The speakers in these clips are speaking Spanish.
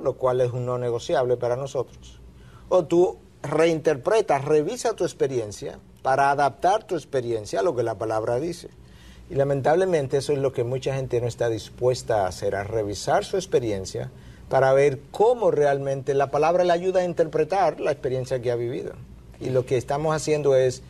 lo cual es un no negociable para nosotros. O tú reinterpretas, revisa tu experiencia para adaptar tu experiencia a lo que la palabra dice. Y lamentablemente eso es lo que mucha gente no está dispuesta a hacer, a revisar su experiencia para ver cómo realmente la palabra le ayuda a interpretar la experiencia que ha vivido. Y lo que estamos haciendo es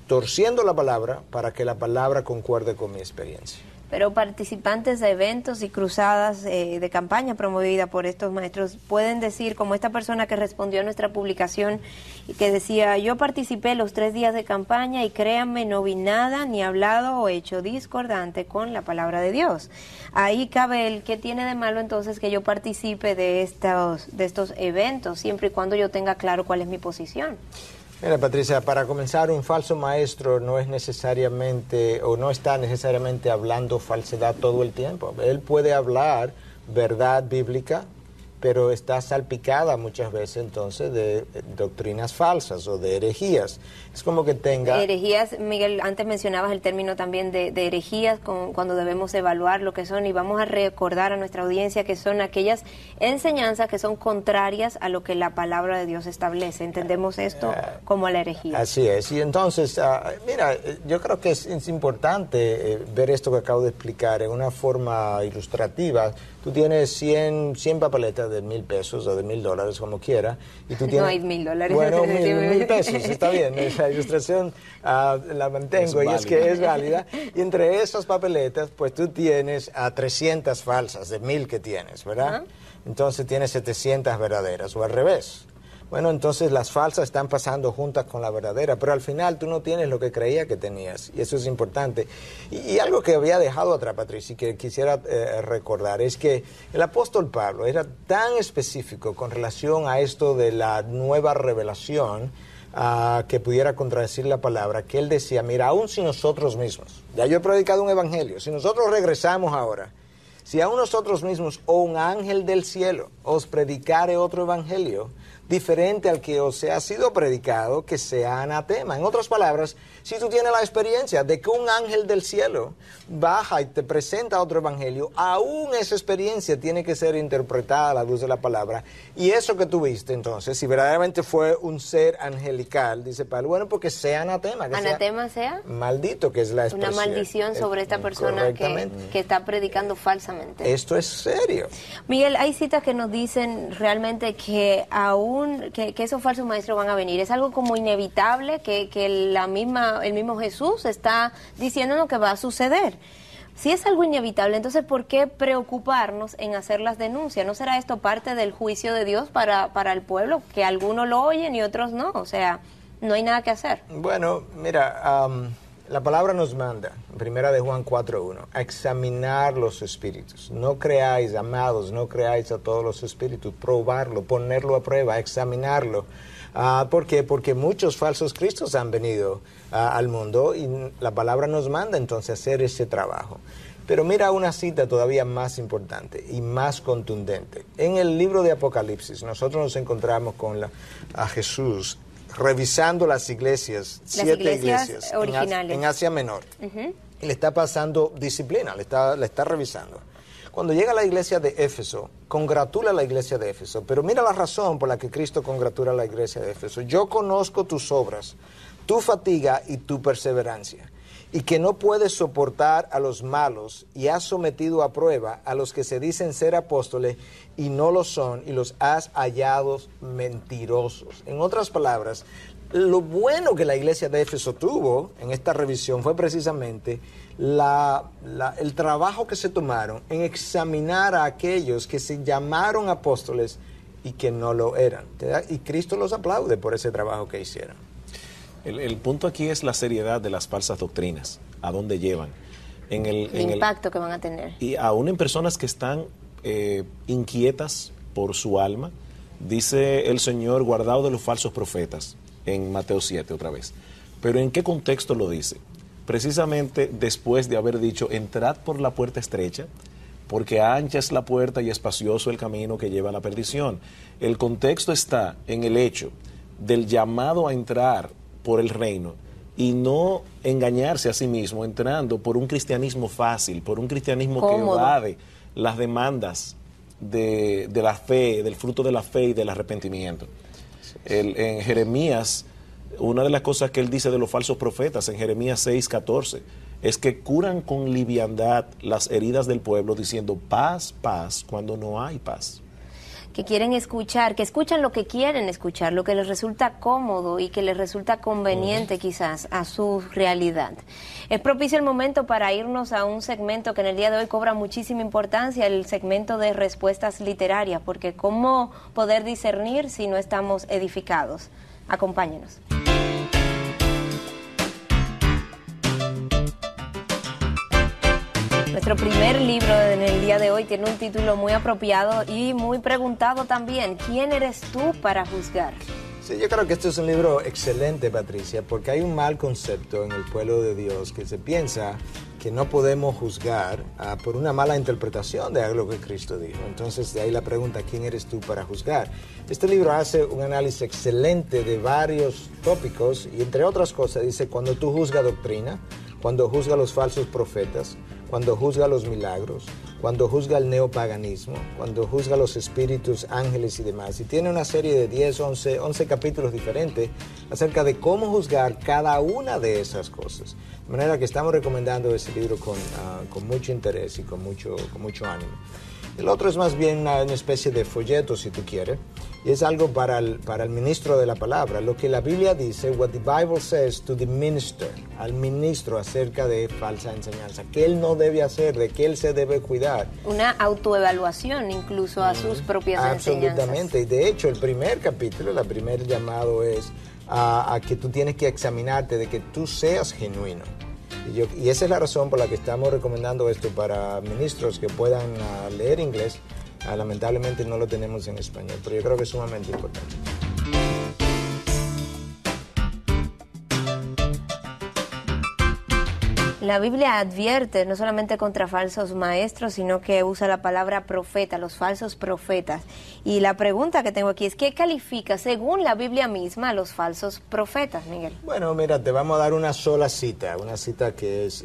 torciendo la palabra para que la palabra concuerde con mi experiencia. Pero participantes de eventos y cruzadas de campaña promovida por estos maestros pueden decir, como esta persona que respondió a nuestra publicación y que decía, yo participé los 3 días de campaña y créanme, no vi nada, ni hablado o hecho discordante con la palabra de Dios. Ahí cabe el qué tiene de malo entonces que yo participe de estos eventos, siempre y cuando yo tenga claro cuál es mi posición. Mira, Patricia, para comenzar, un falso maestro no es necesariamente o no está necesariamente hablando falsedad todo el tiempo. Él puede hablar verdad bíblica, pero está salpicada muchas veces entonces de doctrinas falsas o de herejías. Es como que tenga... Herejías, Miguel, antes mencionabas el término también de herejías cuando debemos evaluar lo que son, y vamos a recordar a nuestra audiencia que son aquellas enseñanzas que son contrarias a lo que la palabra de Dios establece. Entendemos esto como la herejía. Así es, y entonces, mira, yo creo que es importante ver esto que acabo de explicar en una forma ilustrativa. Tú tienes 100 papeletas de $1,000 o de $1,000, como quiera, y tú tienes... No hay $1,000. Bueno, $1,000, está bien, esa ilustración la mantengo y es que es válida. Y entre esas papeletas, pues tú tienes 300 falsas de 1,000 que tienes, ¿verdad? Entonces tienes 700 verdaderas, o al revés. Bueno, entonces las falsas están pasando juntas con la verdadera, pero al final tú no tienes lo que creía que tenías, y eso es importante. Y algo que había dejado atrás, Patricia, y que quisiera recordar, es que el apóstol Pablo era tan específico con relación a esto de la nueva revelación, que pudiera contradecir la palabra, que él decía, mira, aún si nosotros mismos, ya yo he predicado un evangelio, si nosotros regresamos ahora, si aún nosotros mismos o un ángel del cielo os predicare otro evangelio, diferente al que os ha sido predicado, que sea anatema. En otras palabras, si tú tienes la experiencia de que un ángel del cielo baja y te presenta otro evangelio, aún esa experiencia tiene que ser interpretada a la luz de la palabra. Y eso que tuviste, entonces, si verdaderamente fue un ser angelical, dice Pablo, bueno, porque sea anatema. Que ¿Anatema sea? Maldito, que es la expresión. Una maldición sobre esta persona que está predicando falsamente. Esto es serio. Miguel, hay citas que nos dicen realmente que aún que esos falsos maestros van a venir. Es algo como inevitable que el mismo Jesús está diciéndonos que va a suceder. Si es algo inevitable, entonces ¿por qué preocuparnos en hacer las denuncias? ¿No será esto parte del juicio de Dios para el pueblo? Que algunos lo oyen y otros no. O sea, no hay nada que hacer. Bueno, mira, la palabra nos manda, en 1 de Juan 4:1, a examinar los espíritus. No creáis, amados, no creáis a todos los espíritus, probarlo, ponerlo a prueba, examinarlo. ¿Por qué? Porque muchos falsos cristos han venido al mundo y la palabra nos manda entonces a hacer ese trabajo. Pero mira una cita todavía más importante y más contundente. En el libro de Apocalipsis nosotros nos encontramos con a Jesús revisando las iglesias, 7 iglesias originales en Asia Menor. Y le está pasando disciplina, le está revisando. Cuando llega a la iglesia de Éfeso, congratula a la iglesia de Éfeso, pero mira la razón por la que Cristo congratula a la iglesia de Éfeso. Yo conozco tus obras, tu fatiga y tu perseverancia, y que no puedes soportar a los malos, y has sometido a prueba a los que se dicen ser apóstoles y no lo son, y los has hallado mentirosos. En otras palabras, lo bueno que la iglesia de Éfeso tuvo en esta revisión fue precisamente el trabajo que se tomaron en examinar a aquellos que se llamaron apóstoles y que no lo eran. Y Cristo los aplaude por ese trabajo que hicieron. El punto aquí es la seriedad de las falsas doctrinas, a dónde llevan. El impacto que van a tener. Y aún en personas que están inquietas por su alma, dice el Señor, guardado de los falsos profetas, en Mateo 7 otra vez. Pero ¿en qué contexto lo dice? Precisamente después de haber dicho, entrad por la puerta estrecha, porque ancha es la puerta y espacioso el camino que lleva a la perdición. El contexto está en el hecho del llamado a entrar por el reino y no engañarse a sí mismo entrando por un cristianismo fácil, por un cristianismo cómodo, que evade las demandas de la fe, del fruto de la fe y del arrepentimiento. En Jeremías, una de las cosas que él dice de los falsos profetas, en Jeremías 6:14, es que curan con liviandad las heridas del pueblo, diciendo paz, paz, cuando no hay paz. Que quieren escuchar, que escuchan lo que quieren escuchar, lo que les resulta cómodo y que les resulta conveniente quizás a su realidad. Es propicio el momento para irnos a un segmento que en el día de hoy cobra muchísima importancia, el segmento de respuestas literarias, porque ¿cómo poder discernir si no estamos edificados? Acompáñenos. Nuestro primer libro en el día de hoy tiene un título muy apropiado y muy preguntado también. ¿Quién eres tú para juzgar? Sí, yo creo que este es un libro excelente, Patricia, porque hay un mal concepto en el pueblo de Dios que se piensa que no podemos juzgar por una mala interpretación de algo que Cristo dijo. Entonces, de ahí la pregunta, ¿quién eres tú para juzgar? Este libro hace un análisis excelente de varios tópicos y, entre otras cosas, dice cuando tú juzgas doctrina, cuando juzga los falsos profetas, cuando juzga los milagros, cuando juzga el neopaganismo, cuando juzga los espíritus, ángeles y demás. Y tiene una serie de 10, 11 capítulos diferentes acerca de cómo juzgar cada una de esas cosas. De manera que estamos recomendando ese libro con mucho interés y con mucho ánimo. El otro es más bien una especie de folleto, si tú quieres, y es algo para el ministro de la palabra. Lo que la Biblia dice, what the Bible says to the minister, al ministro acerca de falsa enseñanza, que él no debe hacer, de que él se debe cuidar. Una autoevaluación incluso a sus propias enseñanzas. Absolutamente, y de hecho el primer capítulo, el primer llamado es a que tú tienes que examinarte de que tú seas genuino. Y esa es la razón por la que estamos recomendando esto para ministros que puedan leer inglés. Lamentablemente no lo tenemos en español, pero yo creo que es sumamente importante. La Biblia advierte no solamente contra falsos maestros, sino que usa la palabra profeta, los falsos profetas. Y la pregunta que tengo aquí es, ¿qué califica, según la Biblia misma, a los falsos profetas, Miguel? Bueno, mira, te vamos a dar una sola cita, una cita que es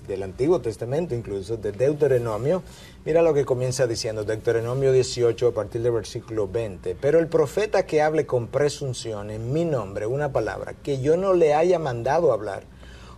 del Antiguo Testamento, incluso de Deuteronomio. Mira lo que comienza diciendo, Deuteronomio 18, a partir del versículo 20. Pero el profeta que hable con presunción en mi nombre, una palabra, que yo no le haya mandado hablar,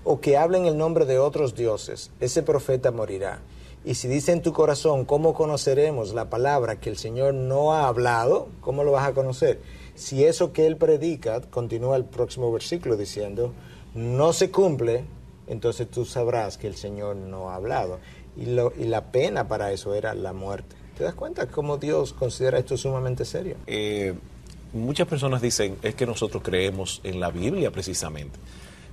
o que hable en el nombre de otros dioses, ese profeta morirá. Y si dice en tu corazón, ¿cómo conoceremos la palabra que el Señor no ha hablado? ¿Cómo lo vas a conocer? Si eso que él predica, continúa el próximo versículo diciendo, no se cumple, entonces tú sabrás que el Señor no ha hablado. Y la pena para eso era la muerte. ¿Te das cuenta cómo Dios considera esto sumamente serio? Muchas personas dicen, es que nosotros creemos en la Biblia precisamente.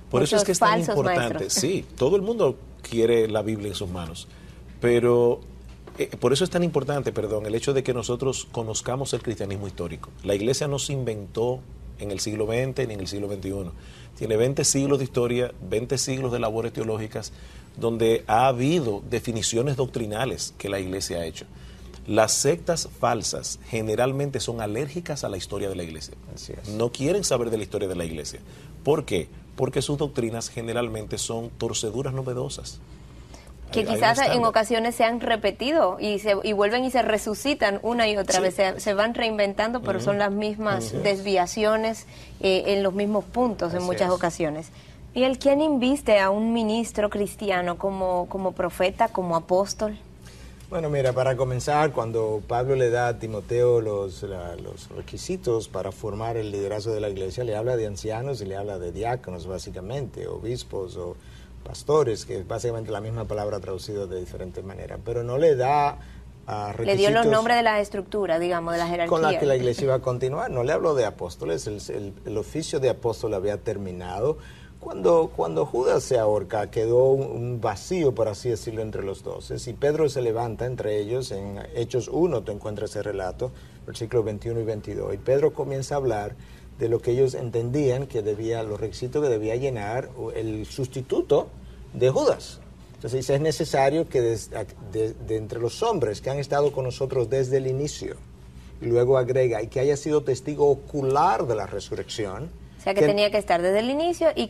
Por Muchos eso es que es tan importante. Maestros. Sí, todo el mundo quiere la Biblia en sus manos. Pero por eso es tan importante, el hecho de que nosotros conozcamos el cristianismo histórico. La Iglesia no se inventó en el siglo XX ni en el siglo XXI. Tiene 20 siglos de historia, 20 siglos de labores teológicas, donde ha habido definiciones doctrinales que la Iglesia ha hecho. Las sectas falsas generalmente son alérgicas a la historia de la Iglesia. Así es. No quieren saber de la historia de la Iglesia. ¿Por qué? Porque sus doctrinas generalmente son torceduras novedosas. Que quizás en ocasiones se han repetido y vuelven y se resucitan una y otra vez. Se van reinventando, pero son las mismas desviaciones en los mismos puntos en muchas ocasiones. ¿Y quién inviste a un ministro cristiano como profeta, como apóstol? Bueno, mira, para comenzar, cuando Pablo le da a Timoteo los requisitos para formar el liderazgo de la iglesia, le habla de ancianos y le habla de diáconos, básicamente, obispos o pastores, que es básicamente la misma palabra traducida de diferentes maneras, pero no le da requisitos. Le dio los nombres de la estructura, digamos, de la jerarquía. Con la que la iglesia iba a continuar. No le habló de apóstoles, el oficio de apóstol había terminado. Cuando Judas se ahorca, quedó un vacío, por así decirlo, entre los 12. Y Pedro se levanta entre ellos. En Hechos 1 te encuentras ese relato, versículos 21 y 22. Y Pedro comienza a hablar de lo que ellos entendían que los requisitos que debía llenar el sustituto de Judas. Entonces dice, es necesario que de entre los hombres que han estado con nosotros desde el inicio, y luego agrega, y que haya sido testigo ocular de la resurrección. O sea, que tenía que estar desde el inicio y